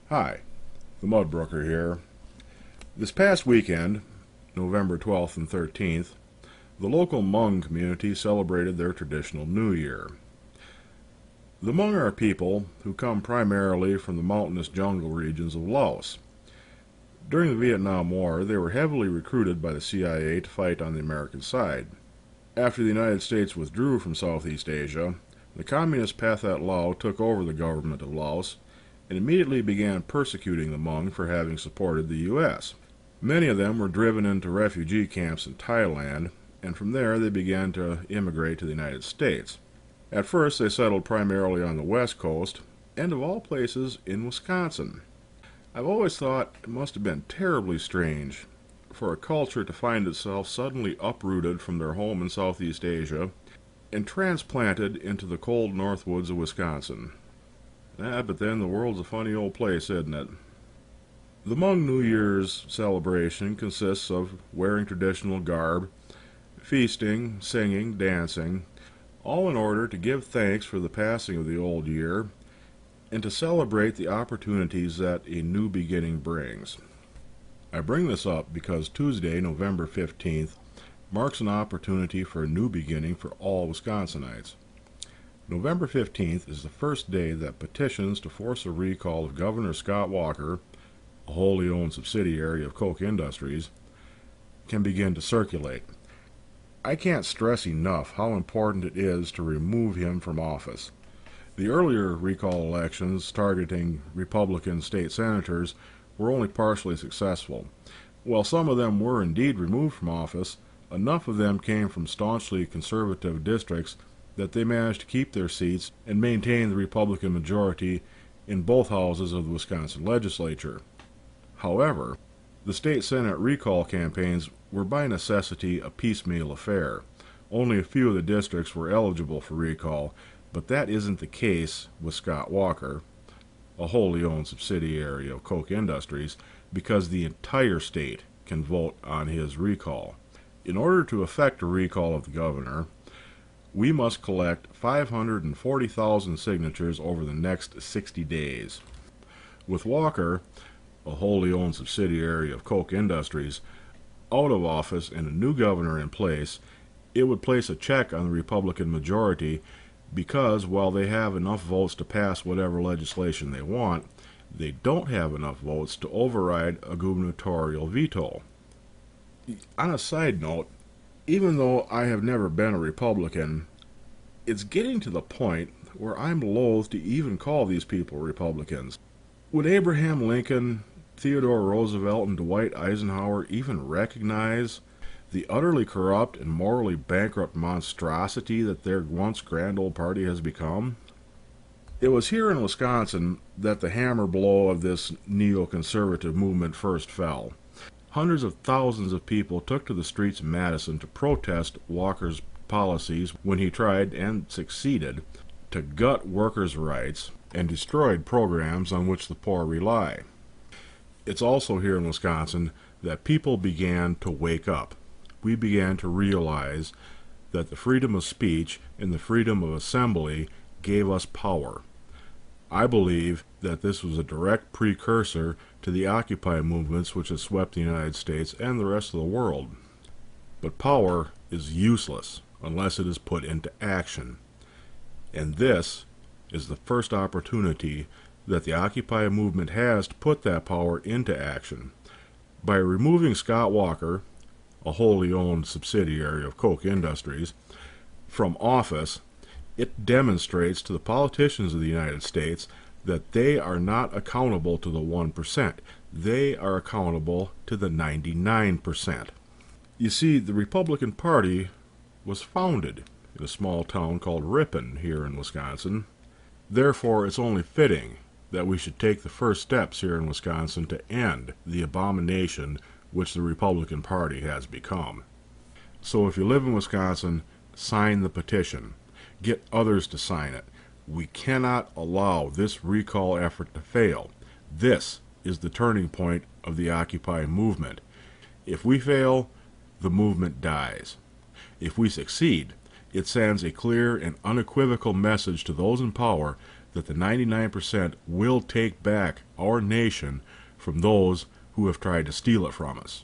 Hi, the Mudbrooker here. This past weekend, November 12th and 13th, the local Hmong community celebrated their traditional New Year. The Hmong are people who come primarily from the mountainous jungle regions of Laos. During the Vietnam War, they were heavily recruited by the CIA to fight on the American side. After the United States withdrew from Southeast Asia, the Communist Pathet Lao took over the government of Laos and immediately began persecuting the Hmong for having supported the U.S. Many of them were driven into refugee camps in Thailand, and from there they began to immigrate to the United States. At first they settled primarily on the West Coast, and of all places in Wisconsin. I've always thought it must have been terribly strange for a culture to find itself suddenly uprooted from their home in Southeast Asia and transplanted into the cold north woods of Wisconsin. But then the world's a funny old place, isn't it? The Hmong New Year's celebration consists of wearing traditional garb, feasting, singing, dancing, all in order to give thanks for the passing of the old year and to celebrate the opportunities that a new beginning brings. I bring this up because Tuesday, November 15th, marks an opportunity for a new beginning for all Wisconsinites. November 15th is the first day that petitions to force a recall of Governor Scott Walker, a wholly owned subsidiary of Koch Industries, can begin to circulate. I can't stress enough how important it is to remove him from office. The earlier recall elections targeting Republican state senators were only partially successful. While some of them were indeed removed from office, enough of them came from staunchly conservative districts that they managed to keep their seats and maintain the Republican majority in both houses of the Wisconsin legislature. However, the state Senate recall campaigns were by necessity a piecemeal affair. Only a few of the districts were eligible for recall, but that isn't the case with Scott Walker, a wholly owned subsidiary of Koch Industries, because the entire state can vote on his recall. In order to effect a recall of the governor, we must collect 540,000 signatures over the next 60 days. With Walker, a wholly owned subsidiary of Koch Industries, out of office and a new governor in place, it would place a check on the Republican majority because while they have enough votes to pass whatever legislation they want, they don't have enough votes to override a gubernatorial veto. On a side note, even though I have never been a Republican, it's getting to the point where I'm loath to even call these people Republicans. Would Abraham Lincoln, Theodore Roosevelt, and Dwight Eisenhower even recognize the utterly corrupt and morally bankrupt monstrosity that their once grand old party has become? It was here in Wisconsin that the hammer blow of this neoconservative movement first fell. Hundreds of thousands of people took to the streets of Madison to protest Walker's policies when he tried, and succeeded, to gut workers' rights and destroyed programs on which the poor rely. It's also here in Wisconsin that people began to wake up. We began to realize that the freedom of speech and the freedom of assembly gave us power. I believe that this was a direct precursor to the Occupy movements which have swept the United States and the rest of the world. But power is useless unless it is put into action. And this is the first opportunity that the Occupy movement has to put that power into action. By removing Scott Walker, a wholly owned subsidiary of Koch Industries, from office, it demonstrates to the politicians of the United States that they are not accountable to the 1%. They are accountable to the 99%. You see, the Republican Party was founded in a small town called Ripon here in Wisconsin. Therefore, it's only fitting that we should take the first steps here in Wisconsin to end the abomination which the Republican Party has become. So if you live in Wisconsin, sign the petition. Get others to sign it. We cannot allow this recall effort to fail. This is the turning point of the Occupy movement. If we fail, the movement dies. If we succeed, it sends a clear and unequivocal message to those in power that the 99% will take back our nation from those who have tried to steal it from us.